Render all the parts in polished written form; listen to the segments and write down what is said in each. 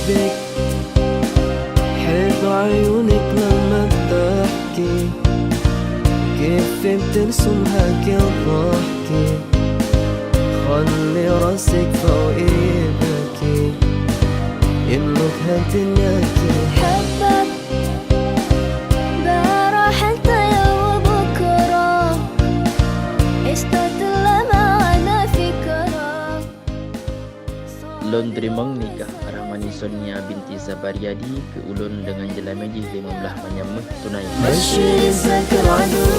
بك، حلو عيونك لما بتحكي، كيف بترسمها كل ضحكي، خلي راسك فوق ايدك، انك هالدنياكي حبك راح انت يا وبكرة، اشتقت لمعنا فكرة. Ulun terimang nikah Rahmani Sonia binti Zabariadi ke ulun dengan jela meji 15 menyamah tunai. بشر الزك العدو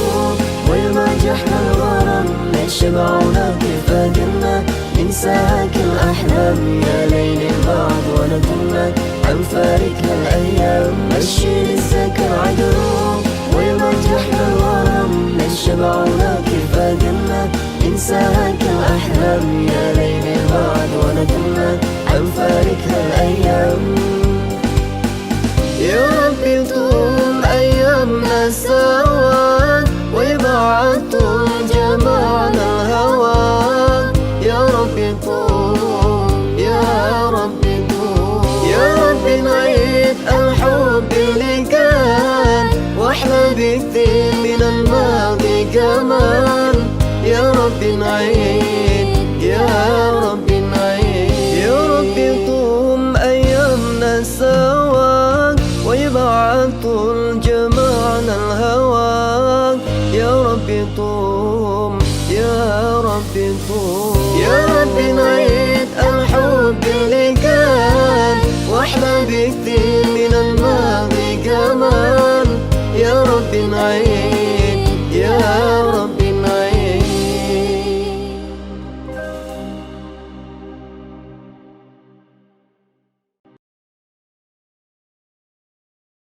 ويماجحنا الغرام، ليش شبعونا كيف قلنا ننساك الأحلام، يا ليل البعض ولا كنا أنفارك هالأيام. بشر الزك العدو ويماجحنا الغرام، ليش شبعونا كيف قلنا ننساك الأحلام، يا ليل البعض ولا كنا أنفارك هالأيام. يا ربي طول أيامنا سوا ويبعد طول جمعنا الهوى، يا ربي طول يا ربي طول، يا ربي نعيد الحب اللي كان واحلى بكثير من الماضي كمان، يا ربي نعيد يا ربي نعيد، يا ربي طول أيامنا سوا ويبعد طول جمعنا الهوى، يا ربي طوم يا ربي طوم، يا ربي نعيد الحب اللي كان واحلى بكثير